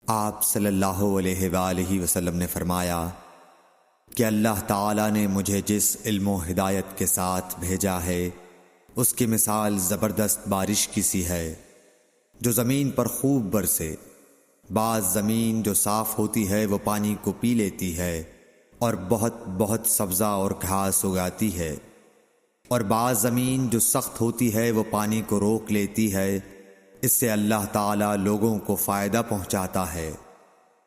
آپ صلی اللہ علیہ وآلہ وسلم نے فرمایا کہ اللہ تعالیٰ نے مجھے جس علم و ہدایت کے ساتھ بھیجا ہے اس کی مثال زبردست بارش کی سی ہے جو زمین پر خوب برسے۔ بعض زمین جو صاف ہوتی ہے وہ پانی کو پی لیتی ہے اور بہت سبزہ اور گھاس اگاتی ہے، اور بعض زمین جو سخت ہوتی ہے وہ پانی کو روک لیتی ہے۔ اس سے اللہ تعالیٰ لوگوں کو فائدہ پہنچاتا ہے،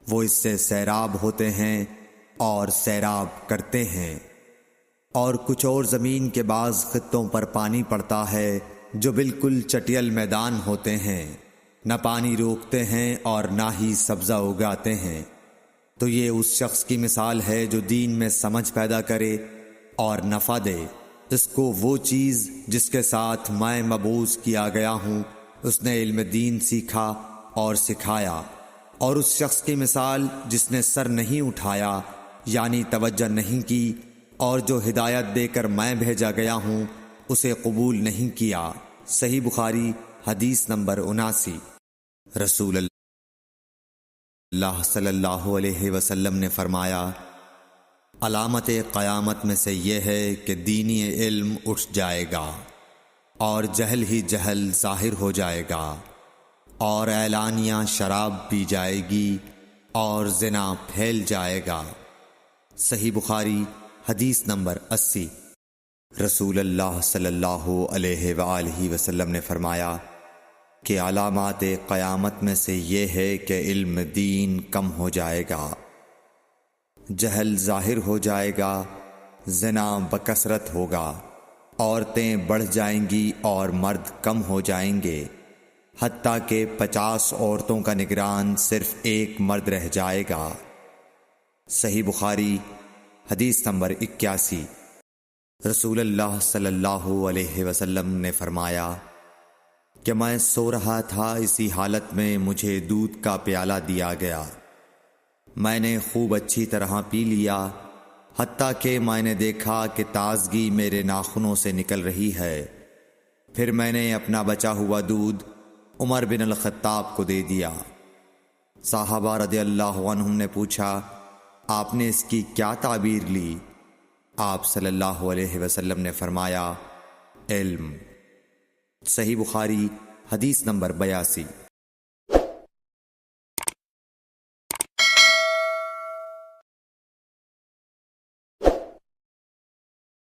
وہ اس سے سیراب ہوتے ہیں اور سیراب کرتے ہیں۔ اور کچھ اور زمین کے بعض خطوں پر پانی پڑتا ہے جو بالکل چٹیل میدان ہوتے ہیں، نہ پانی روکتے ہیں اور نہ ہی سبزہ اگاتے ہیں۔ تو یہ اس شخص کی مثال ہے جو دین میں سمجھ پیدا کرے اور نفع دے، اس کو وہ چیز جس کے ساتھ میں مبعوث کیا گیا ہوں اس نے علم دین سیکھا اور سکھایا۔ اور اس شخص کی مثال جس نے سر نہیں اٹھایا یعنی توجہ نہیں کی اور جو ہدایت دے کر میں بھیجا گیا ہوں اسے قبول نہیں کیا۔ صحیح بخاری حدیث نمبر 79۔ رسول اللہ صلی اللہ علیہ وسلم نے فرمایا، علامت قیامت میں سے یہ ہے کہ دینی علم اٹھ جائے گا اور جہل ہی جہل ظاہر ہو جائے گا، اور اعلانیہ شراب پی جائے گی اور زنا پھیل جائے گا۔ صحیح بخاری حدیث نمبر 80۔ رسول اللہ صلی اللہ علیہ وآلہ وسلم نے فرمایا کہ علامات قیامت میں سے یہ ہے کہ علم دین کم ہو جائے گا، جہل ظاہر ہو جائے گا، زنا بکثرت ہوگا، عورتیں بڑھ جائیں گی اور مرد کم ہو جائیں گے، حتیٰ کہ 50 عورتوں کا نگران صرف ایک مرد رہ جائے گا۔ صحیح بخاری حدیث نمبر 81۔ رسول اللہ صلی اللہ علیہ وسلم نے فرمایا کہ میں سو رہا تھا، اسی حالت میں مجھے دودھ کا پیالہ دیا گیا، میں نے خوب اچھی طرح پی لیا، حتیٰ کہ میں نے دیکھا کہ تازگی میرے ناخنوں سے نکل رہی ہے۔ پھر میں نے اپنا بچا ہوا دودھ عمر بن الخطاب کو دے دیا۔ صحابہ رضی اللہ عنہم نے پوچھا، آپ نے اس کی کیا تعبیر لی؟ آپ صلی اللہ علیہ وسلم نے فرمایا، علم۔ صحیح بخاری حدیث نمبر 82۔